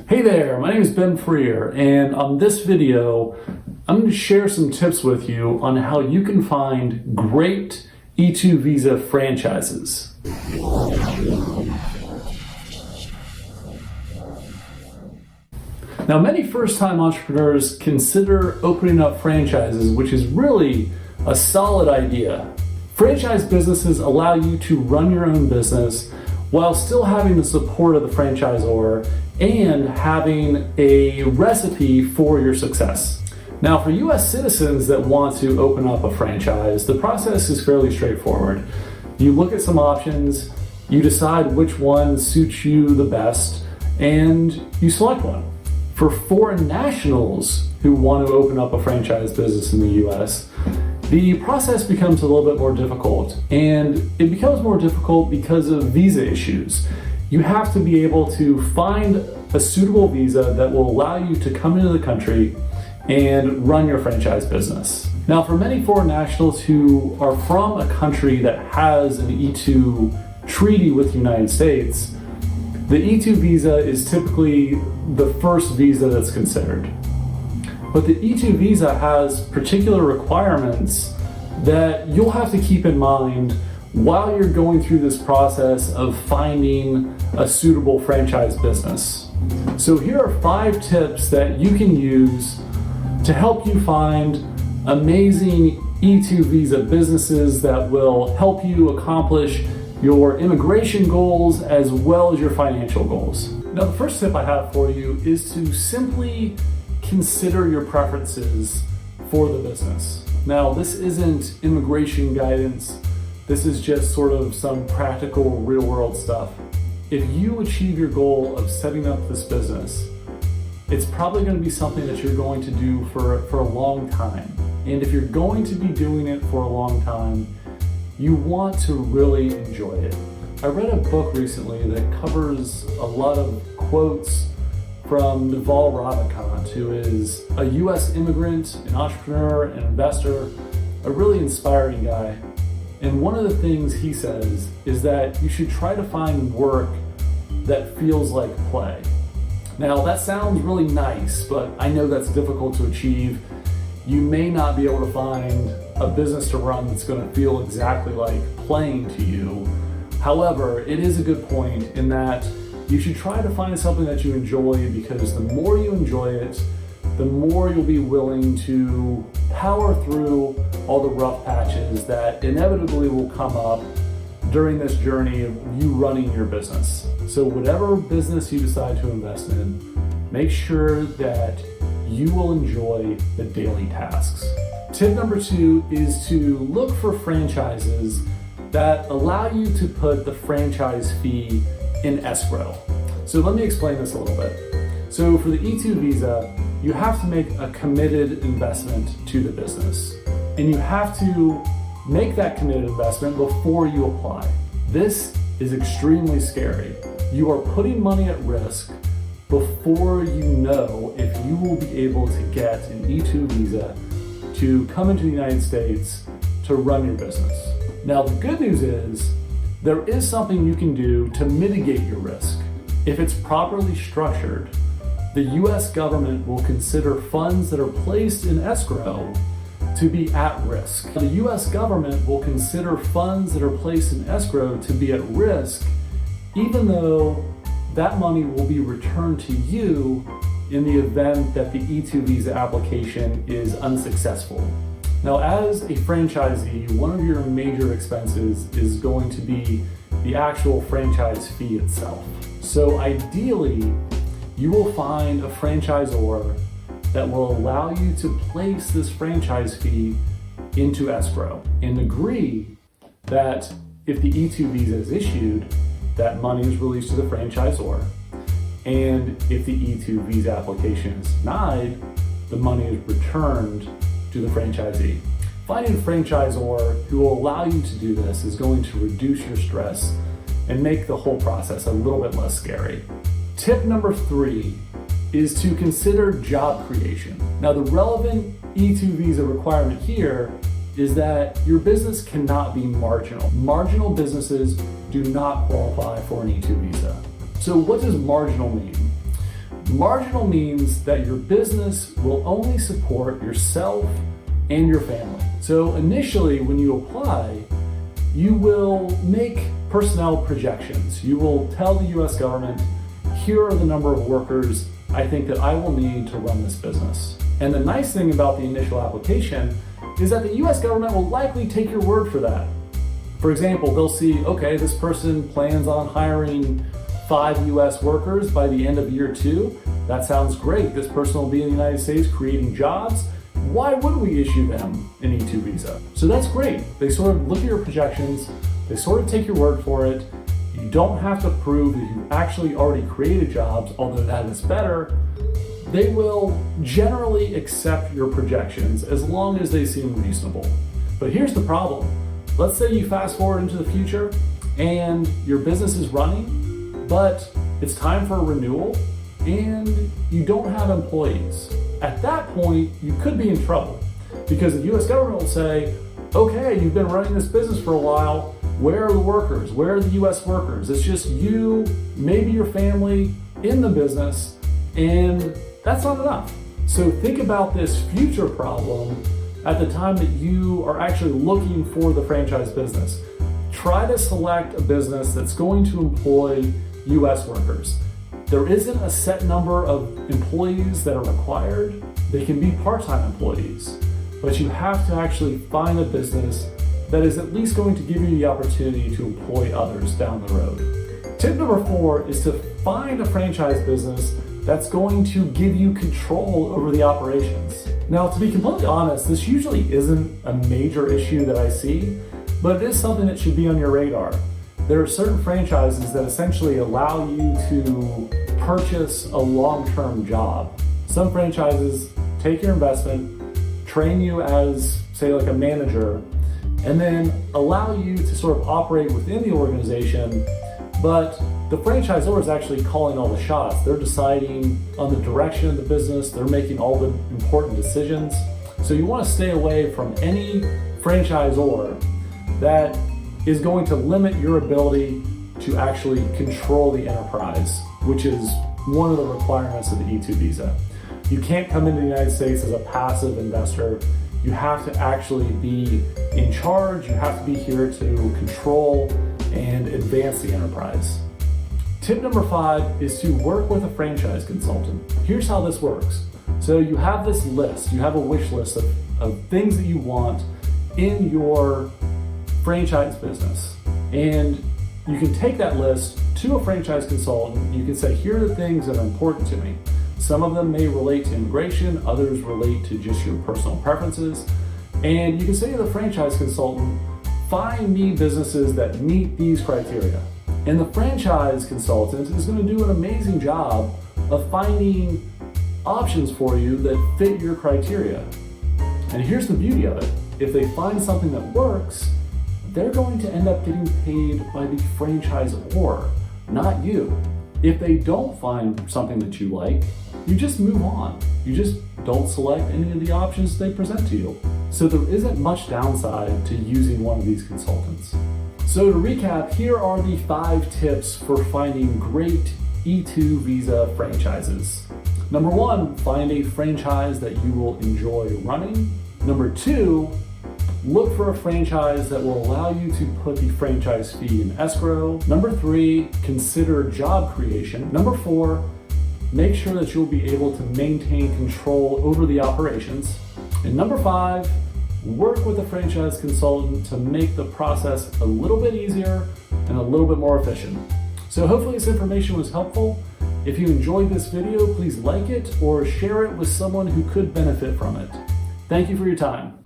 Hey there, my name is Ben Freer, and on this video, I'm going to share some tips with you on how you can find great E-2 visa franchises. Now, many first-time entrepreneurs consider opening up franchises, which is really a solid idea. Franchise businesses allow you to run your own business while still having the support of the franchisor and having a recipe for your success. Now, for US citizens that want to open up a franchise, the process is fairly straightforward. You look at some options, you decide which one suits you the best, and you select one. For foreign nationals who want to open up a franchise business in the US, the process becomes a little bit more difficult, and it becomes more difficult because of visa issues. You have to be able to find a suitable visa that will allow you to come into the country and run your franchise business. Now, for many foreign nationals who are from a country that has an E-2 treaty with the United States, the E-2 visa is typically the first visa that's considered. But the E-2 visa has particular requirements that you'll have to keep in mind while you're going through this process of finding a suitable franchise business. So here are 5 tips that you can use to help you find amazing E-2 visa businesses that will help you accomplish your immigration goals as well as your financial goals. Now, the first tip I have for you is to simply consider your preferences for the business. Now, this isn't immigration guidance. This is just sort of some practical real-world stuff. If you achieve your goal of setting up this business, it's probably going to be something that you're going to do for a long time. And if you're going to be doing it for a long time, you want to really enjoy it. I read a book recently that covers a lot of quotes from Naval Ravikant, who is a US immigrant, an entrepreneur, an investor, a really inspiring guy. And one of the things he says is that you should try to find work that feels like play. Now, that sounds really nice, but I know that's difficult to achieve. You may not be able to find a business to run that's going to feel exactly like playing to you. However, it is a good point in that you should try to find something that you enjoy, because the more you enjoy it, the more you'll be willing to power through all the rough patches that inevitably will come up during this journey of you running your business. So whatever business you decide to invest in, make sure that you will enjoy the daily tasks. Tip number 2 is to look for franchises that allow you to put the franchise fee in escrow. So let me explain this a little bit. So for the E-2 visa, you have to make a committed investment to the business. And you have to make that committed investment before you apply. This is extremely scary. You are putting money at risk before you know if you will be able to get an E-2 visa to come into the United States to run your business. Now, the good news is there is something you can do to mitigate your risk. If it's properly structured, the US government will consider funds that are placed in escrow to be at risk. The US government will consider funds that are placed in escrow to be at risk, even though that money will be returned to you in the event that the E-2 visa application is unsuccessful. Now, as a franchisee, one of your major expenses is going to be the actual franchise fee itself. So ideally, you will find a franchisor that will allow you to place this franchise fee into escrow and agree that if the E-2 visa is issued, that money is released to the franchisor. And if the E-2 visa application is denied, the money is returned to the franchisee. Finding a franchisor who will allow you to do this is going to reduce your stress and make the whole process a little bit less scary. Tip number 3 is to consider job creation. Now, the relevant E-2 visa requirement here is that your business cannot be marginal. Marginal businesses do not qualify for an E-2 visa. So what does marginal mean? Marginal means that your business will only support yourself and your family. So initially, when you apply, you will make personnel projections. You will tell the US government, here are the number of workers I think that I will need to run this business. And the nice thing about the initial application is that the US government will likely take your word for that. For example, they'll see, okay, this person plans on hiring 5 US workers by the end of year 2. That sounds great. This person will be in the United States creating jobs. Why would we issue them an E-2 visa? So that's great. They sort of look at your projections, they sort of take your word for it. You don't have to prove that you actually already created jobs, although that is better. They will generally accept your projections as long as they seem reasonable. But here's the problem. Let's say you fast forward into the future and your business is running, but it's time for a renewal and you don't have employees. At that point, you could be in trouble because the US government will say, okay, you've been running this business for a while. Where are the workers? Where are the US workers? It's just you, maybe your family in the business, and that's not enough. So think about this future problem at the time that you are actually looking for the franchise business. Try to select a business that's going to employ US workers. There isn't a set number of employees that are required. They can be part-time employees, but you have to actually find a business that is at least going to give you the opportunity to employ others down the road. Tip number 4 is to find a franchise business that's going to give you control over the operations. Now, to be completely honest, this usually isn't a major issue that I see, but it is something that should be on your radar. There are certain franchises that essentially allow you to purchase a long-term job. Some franchises take your investment, train you as, say, like a manager, and then allow you to sort of operate within the organization, but the franchisor is actually calling all the shots. They're deciding on the direction of the business, they're making all the important decisions. So you want to stay away from any franchisor that is going to limit your ability to actually control the enterprise, which is one of the requirements of the E-2 visa. You can't come into the United States as a passive investor. You have to actually be in charge. You have to be here to control and advance the enterprise. Tip number 5 is to work with a franchise consultant. Here's how this works. So you have this list, you have a wish list of things that you want in your franchise business. And you can take that list to a franchise consultant. You can say, here are the things that are important to me. Some of them may relate to immigration, others relate to just your personal preferences. And you can say to the franchise consultant, find me businesses that meet these criteria. And the franchise consultant is going to do an amazing job of finding options for you that fit your criteria. And here's the beauty of it. If they find something that works, they're going to end up getting paid by the franchisor, not you. If they don't find something that you like, you just move on. You just don't select any of the options they present to you. So there isn't much downside to using one of these consultants. So to recap, here are the 5 tips for finding great E-2 visa franchises. Number 1, find a franchise that you will enjoy running. Number 2, look for a franchise that will allow you to put the franchise fee in escrow. Number 3, consider job creation. Number 4, make sure that you'll be able to maintain control over the operations. And number 5, work with a franchise consultant to make the process a little bit easier and a little bit more efficient. So hopefully this information was helpful. If you enjoyed this video, please like it or share it with someone who could benefit from it. Thank you for your time.